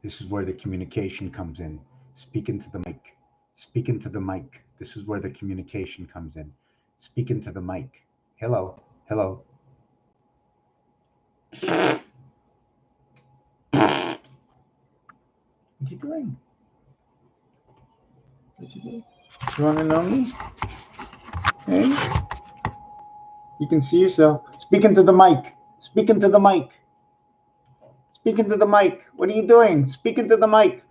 This is where the communication comes in. Speak into the mic. Speak into the mic. This is where the communication comes in. Speak into the mic. Hello. Hello. What are you doing? What you doing? You want to know me? Hey? You can see yourself. Speak into the mic. Speak into the mic. Speak into the mic. What are you doing? Speak into the mic.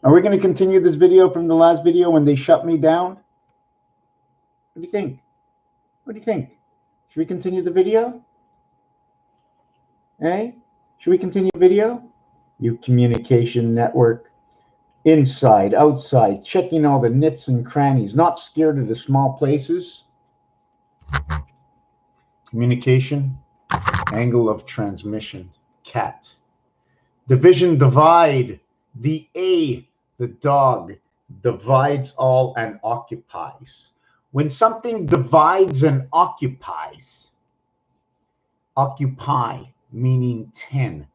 Are we going to continue this video from the last video when they shut me down? What do you think? What do you think? Should we continue the video? Hey? Should we continue the video? You communication network. Inside, outside, checking all the nits and crannies, not scared of the small places. Communication, angle of transmission, cat. Division, divide, the A, the dog, divides all and occupies. When something divides and occupies, occupy meaning 10.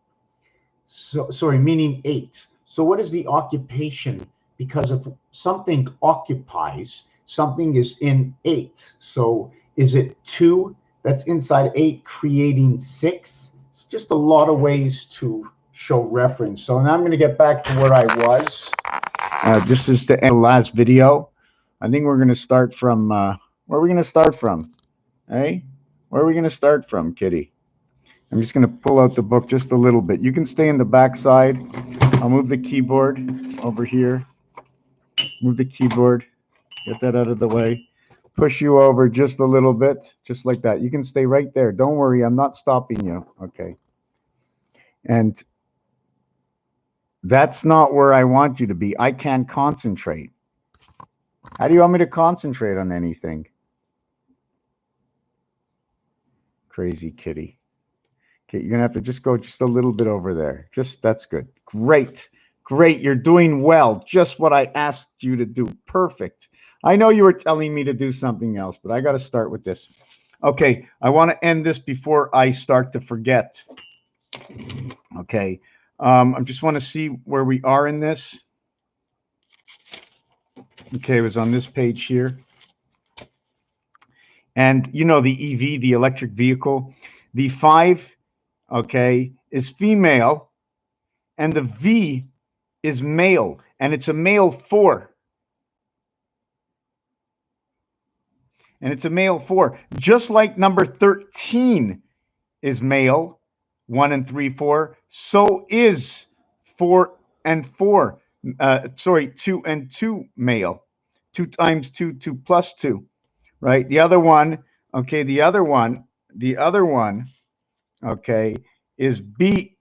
So, sorry, meaning 8. So what is the occupation? Because if something occupies, something is in 8. So is it 2 that's inside 8 creating 6? It's just a lot of ways to show reference. So now I'm going to get back to where I was. This is the end of the last video. I think we're going to start from, where are we going to start from? Hey, where are we going to start from, Kitty? I'm just going to pull out the book just a little bit. You can stay in the back side. I'll move the keyboard over here. Move the keyboard. Get that out of the way. Push you over just a little bit, just like that. You can stay right there. Don't worry, I'm not stopping you. Okay. And that's not where I want you to be. I can't concentrate. How do you want me to concentrate on anything? Crazy kitty. Okay, you're going to have to just go just a little bit over there. Just, that's good. Great. Great. You're doing well. Just what I asked you to do. Perfect. I know you were telling me to do something else, but I got to start with this. Okay, I want to end this before I start to forget. Okay, I just want to see where we are in this. Okay, it was on this page here. And you know the EV, the electric vehicle, the 5, okay, is female, and the V is male, and it's a male 4. And it's a male 4. Just like number 13 is male, 1 and 3, 4, so is 4 and 4. Sorry, 2 and 2 male. 2 times 2, 2 plus 2, right? The other one, okay, the other one, okay, is B,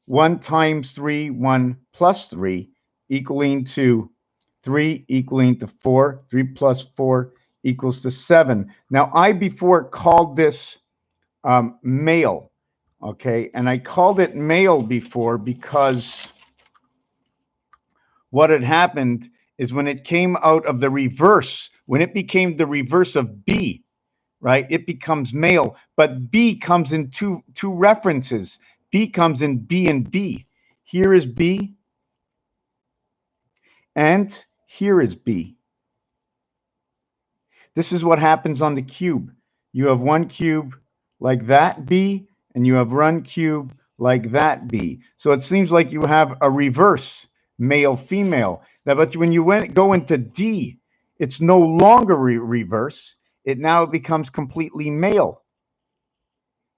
1 times 3, 1 plus 3, equaling to 3, equaling to 4. 3 plus 4 equals to 7. Now, I before called this male, okay, and I called it male before because what had happened is when it came out of the reverse, when it became the reverse of B, right, it becomes male, but B comes in two references. B comes in B and B. Here is B, and here is B. This is what happens on the cube. You have one cube like that B, and you have one cube like that B. So it seems like you have a reverse, male, female. Now, but when you go into D, it's no longer reverse. It now becomes completely male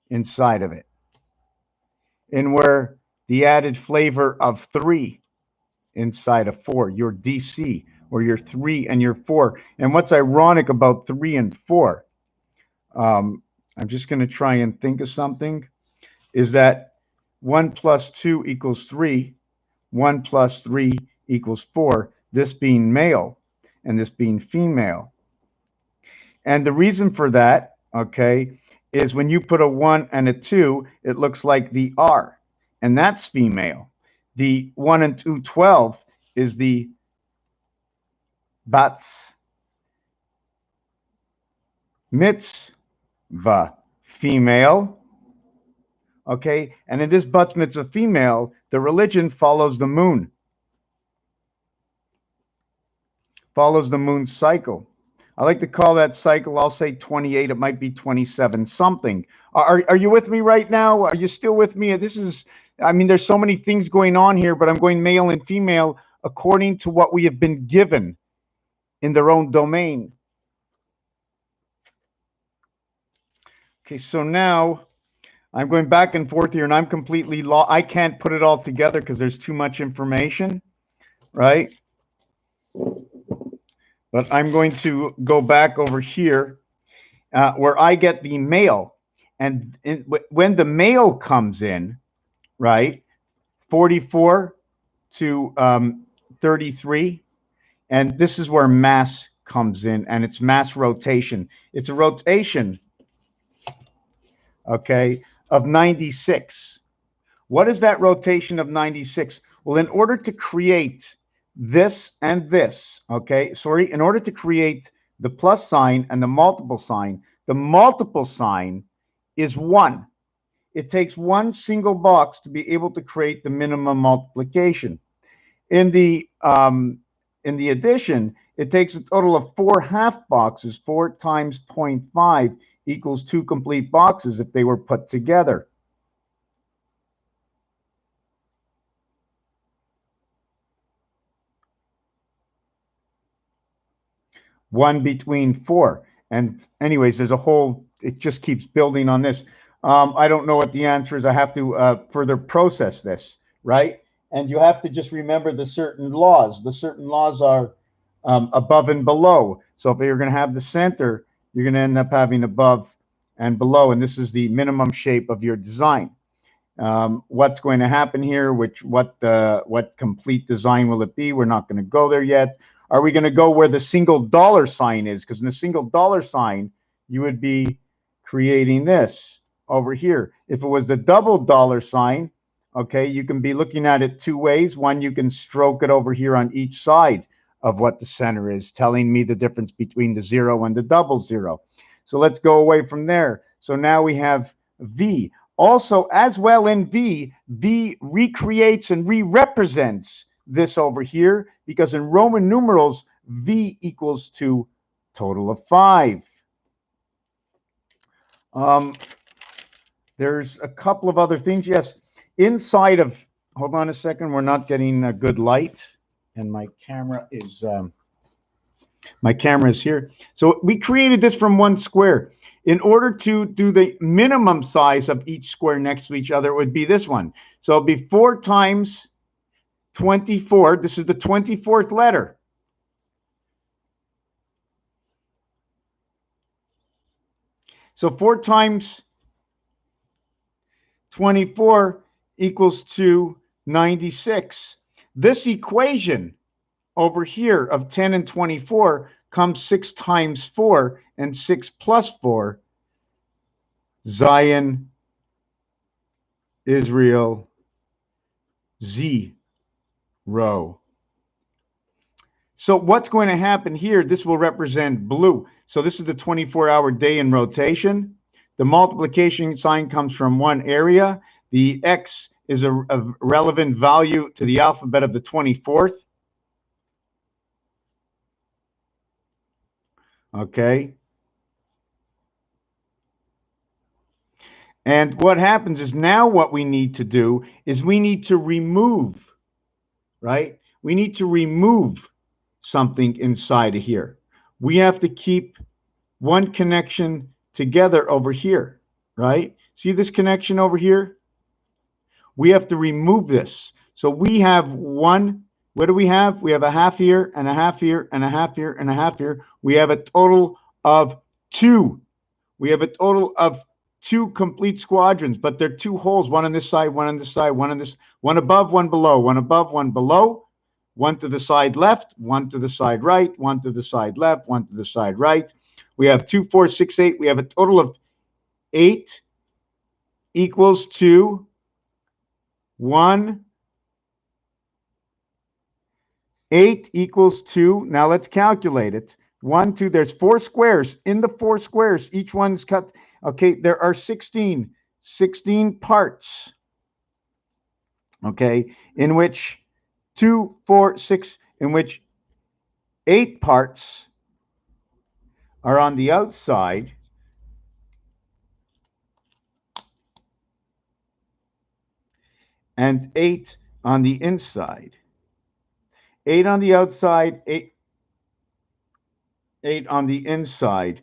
inside of it. And where the added flavor of 3 inside of 4, your DC, or your 3 and your 4. And what's ironic about 3 and 4, I'm just going to try and think of something, is that 1 plus 2 equals 3, 1 plus 3 equals 4, this being male and this being female. And the reason for that, okay, is when you put a 1 and a 2, it looks like the R, and that's female. The 1 and 2, 12 is the Bats Mitzvah, female. Okay, and in this bat mitzvah female, the religion follows the moon, follows the moon's cycle. I like to call that cycle, I'll say 28, it might be 27 something. Are you with me right now? Are you still with me? This is, I mean, there's so many things going on here, but I'm going male and female according to what we have been given in their own domain. Okay, so now I'm going back and forth here, and I'm completely lost. I can't put it all together because there's too much information, right? But I'm going to go back over here where I get the male. And when the male comes in, right, 44 to 33, and this is where mass comes in, and it's mass rotation. It's a rotation, okay, of 96. What is that rotation of 96? Well, in order to create this and this, okay, sorry, in order to create the plus sign and the multiple sign is 1. It takes one single box to be able to create the minimum multiplication. In the addition, it takes a total of 4 half boxes. 4 times 0.5 equals 2 complete boxes if they were put together. One between 4. And anyways, there's a whole, it just keeps building on this. I don't know what the answer is. I have to further process this, right? And you have to just remember the certain laws. The certain laws are above and below. So if you're going to have the center, you're going to end up having above and below. And this is the minimum shape of your design. What's going to happen here? What complete design will it be? We're not going to go there yet. Are we going to go where the single dollar sign is? Because in the single dollar sign, you would be creating this over here. If it was the double dollar sign, okay, you can be looking at it 2 ways. One, you can stroke it over here on each side of what the center is, telling me the difference between the 0 and the double 0. So let's go away from there. So now we have V. Also, as well in V, V recreates and re-represents this over here, because in Roman numerals, V equals to total of 5. There's a couple of other things. Yes, inside of, hold on a second, we're not getting a good light, and my camera is here. So we created this from 1 square. In order to do the minimum size of each square next to each other, it would be this one. So it'd be 4 times 24. This is the 24th letter. So 4 times 24 equals to 96. This equation over here of 10 and 24 comes 6 times 4, and 6 plus 4. Zion, Israel, Z. Row. So what's going to happen here? This will represent blue. So this is the 24-hour day in rotation. The multiplication sign comes from one area. The X is a relevant value to the alphabet of the 24th. Okay. And what happens is now what we need to do is we need to remove, right? We need to remove something inside of here. We have to keep one connection together over here, right? See this connection over here? We have to remove this. So we have one, what do we have? We have a half here and a half here and a half here and a half here. We have a total of 2. We have a total of 2 complete squadrons, but they're 2 holes, one on this side, one on this side, one on this, one above, one below, one above, one below, one to the side left, one to the side right, one to the side left, one to the side right. We have 2, 4, 6, 8. We have a total of 8 equals to 1. 8 equals 2. Now let's calculate it. 1, 2, there's 4 squares. In the 4 squares, each one's cut. Okay, there are 16 16 parts, okay, in which 2, 4, 6, in which 8 parts are on the outside and 8 on the inside. 8 on the outside, 8 on the inside.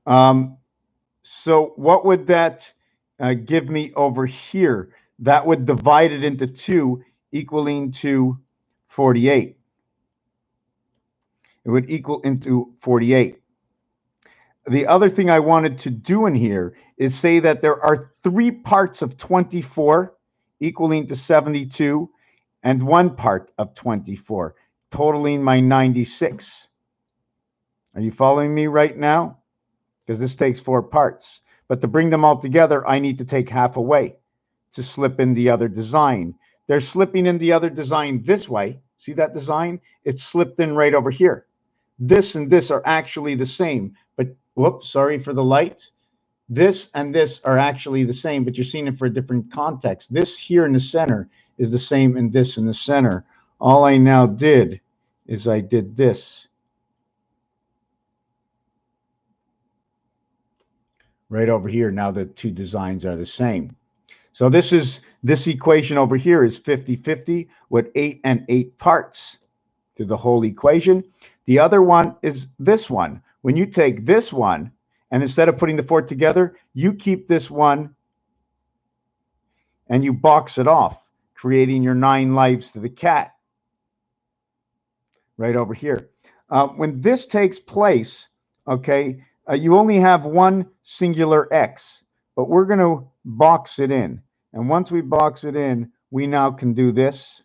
So what would that give me over here? That would divide it into 2, equaling to 48. It would equal into 48. The other thing I wanted to do in here is say that there are 3 parts of 24 equaling to 72 and 1 part of 24, totaling my 96. Are you following me right now? Because this takes 4 parts. But to bring them all together, I need to take half away to slip in the other design. They're slipping in the other design this way. See that design? It's slipped in right over here. This and this are actually the same, but whoops, sorry for the light. This and this are actually the same, but you're seeing it for a different context. This here in the center is the same in this in the center. All I now did is I did this right over here. Now the 2 designs are the same. So this equation over here is 50-50 with 8 and 8 parts to the whole equation. The other one is this one. When you take this one, and instead of putting the 4 together, you keep this one and you box it off, creating your 9 lives to the cat right over here. When this takes place, okay, you only have one singular X, but we're going to box it in. And once we box it in, we now can do this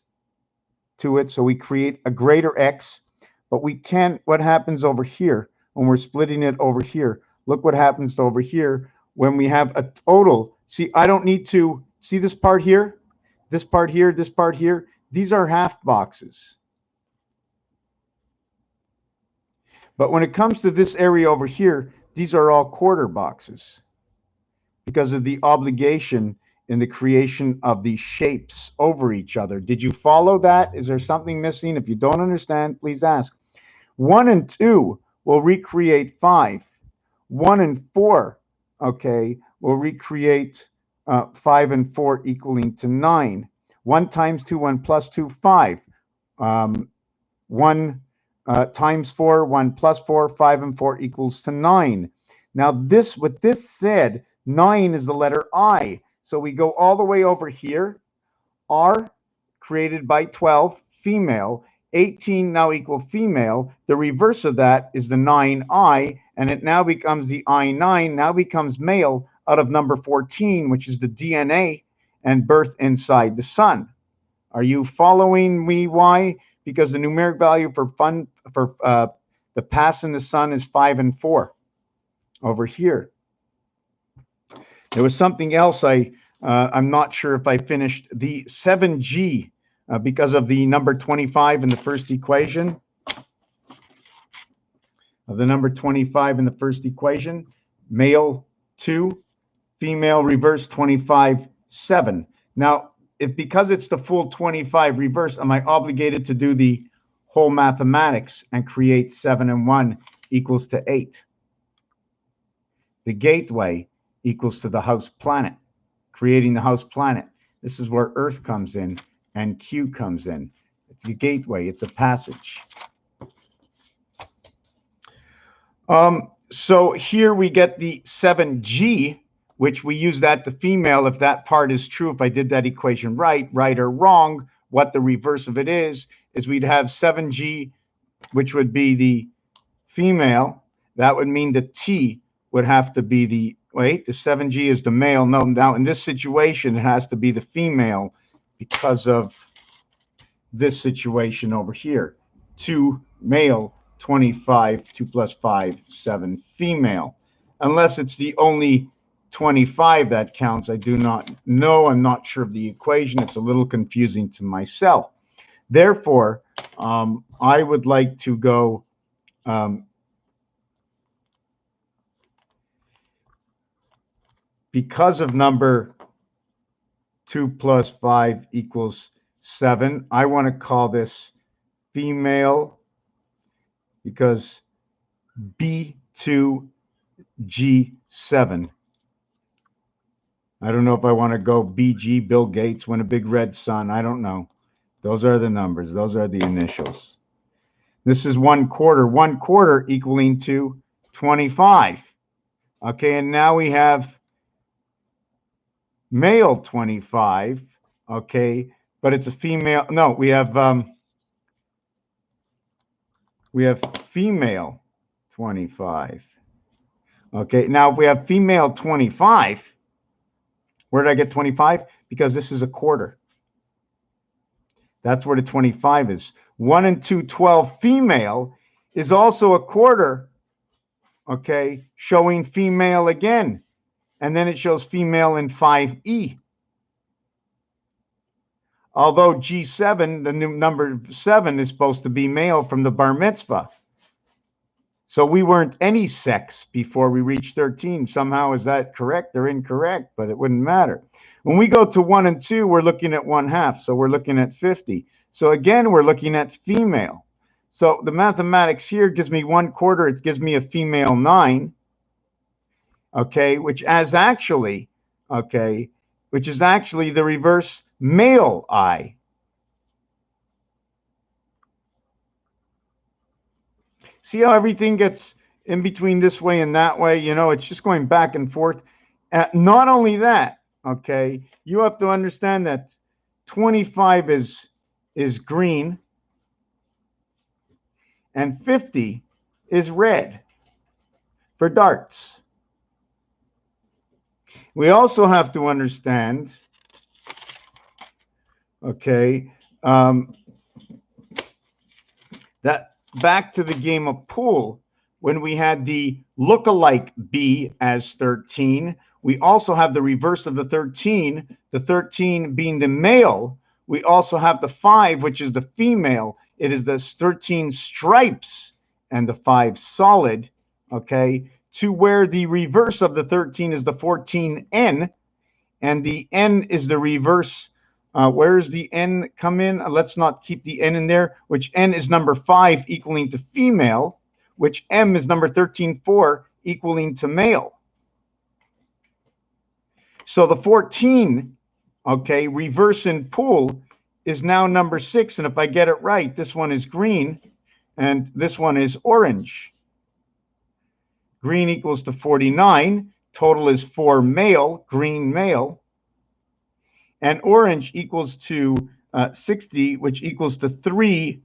to it. So we create a greater X, but we can't, what happens over here when we're splitting it over here? Look what happens to over here when we have a total. See, I don't need to see this part here, this part here, this part here. These are half boxes. But when it comes to this area over here, these are all quarter boxes because of the obligation in the creation of these shapes over each other. Did you follow that? Is there something missing? If you don't understand, please ask. 1 and 2 will recreate 5. 1 and 4, okay, will recreate 5 and 4 equaling to 9. 1 times 2, 1 plus 2, 5. 1 times 4, 1 plus 4, 5 and 4 equals to 9. Now this, with this said, 9 is the letter I. So we go all the way over here. R created by 12, female. 18 now equal female. The reverse of that is the 9I, and it now becomes the I9, now becomes male out of number 14, which is the DNA and birth inside the sun. Are you following me? Why? Because the numeric value for the pass in the sun is 5 and 4 over here. There was something else I'm not sure if I finished. The 7G, because of the number 25 in the first equation. Of the number 25 in the first equation, male 2, female reverse 25, 7. Now, because it's the full 25 reverse, am I obligated to do the whole mathematics and create 7 and 1 equals to 8? The gateway equals to the house planet, creating the house planet. This is where Earth comes in and Q comes in. It's a gateway. It's a passage. So here we get the 7G, which we use that to female if that part is true. If I did that equation right or wrong, what the reverse of it is we'd have 7G, which would be the female. That would mean the T would have to be the, wait, the 7G is the male. No, now in this situation, it has to be the female because of this situation over here. 2 male, 25, 2 plus 5, 7 female. Unless it's the only 25 that counts, I do not know. I'm not sure of the equation. It's a little confusing to myself. Therefore, I would like to go because of number 2 plus 5 equals 7, I want to call this female because B2G7. I don't know if I want to go BG, Bill Gates, when a big red sun. I don't know. Those are the numbers. Those are the initials. This is 1/4. 1/4 equaling to 25. Okay, and now we have male 25. Okay, but it's a female. No, we have female 25. Okay, now if we have female 25, where did I get 25? Because this is a quarter. That's where the 25 is. 1 and 2, 12 female is also a quarter, okay, showing female again. And then it shows female in 5E. Although G7, the new number 7, is supposed to be male from the bar mitzvah. So we weren't any sex before we reached 13. Somehow, is that correct or incorrect? But it wouldn't matter. When we go to 1 and 2, we're looking at 1/2. So we're looking at 50. So again, we're looking at female. So the mathematics here gives me 1/4. It gives me a female 9. Okay, which is actually the reverse male I. See how everything gets in between this way and that way? You know, it's just going back and forth. Not only that, okay, you have to understand that 25 is green and 50 is red for darts. We also have to understand, okay, that back to the game of pool, when we had the look-alike B as 13, we also have the reverse of the 13 being the male. We also have the 5, which is the female. It is the 13 stripes and the 5 solid, okay, to where the reverse of the 13 is the 14N, and the N is the reverse. Where does the N come in? Let's not keep the N in there, which N is number 5 equaling to female, which M is number 13/4 equaling to male. So the 14, okay, reverse in pool is now number 6. And if I get it right, this one is green and this one is orange. Green equals to 49. Total is 4 male, green male. And orange equals to 60, which equals to 3,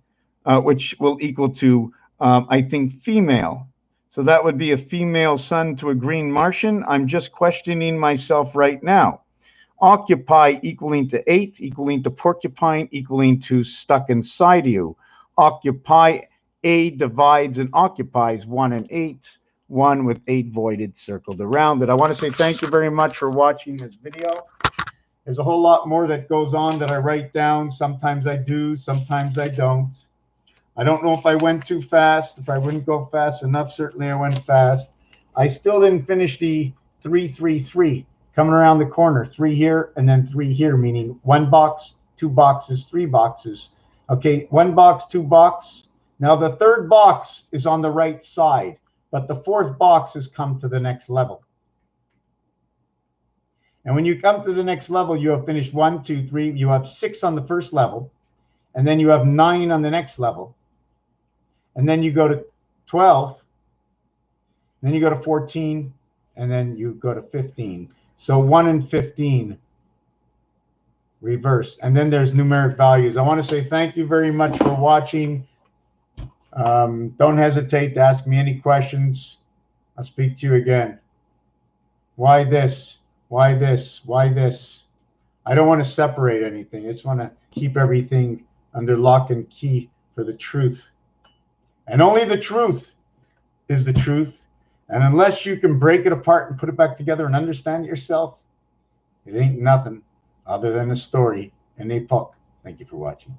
which will equal to, I think, female. So that would be a female sun to a green Martian. I'm just questioning myself right now. Occupy equaling to 8, equaling to porcupine, equaling to stuck inside you. Occupy, A divides and occupies 1 and 8. 1 with 8 voided circled around it. I want to say thank you very much for watching this video. There's a whole lot more that goes on that I write down. Sometimes I do, sometimes I don't. I don't know if I went too fast. If I wouldn't go fast enough, certainly I went fast. I still didn't finish the 3, 3, 3. Coming around the corner, 3 here and then 3 here, meaning 1 box, 2 boxes, 3 boxes. Okay, 1 box, 2 box. Now the 3rd box is on the right side, but the 4th box has come to the next level. And when you come to the next level, you have finished 1, 2, 3. You have 6 on the first level. And then you have 9 on the next level. And then you go to 12. And then you go to 14. And then you go to 15. So 1 and 15 reverse. And then there's numeric values. I want to say thank you very much for watching. Don't hesitate to ask me any questions. I'll speak to you again. Why this? Why this? Why this? I don't want to separate anything. I just want to keep everything under lock and key for the truth. And only the truth is the truth. And unless you can break it apart and put it back together and understand it yourself, it ain't nothing other than a story and a puck. Thank you for watching.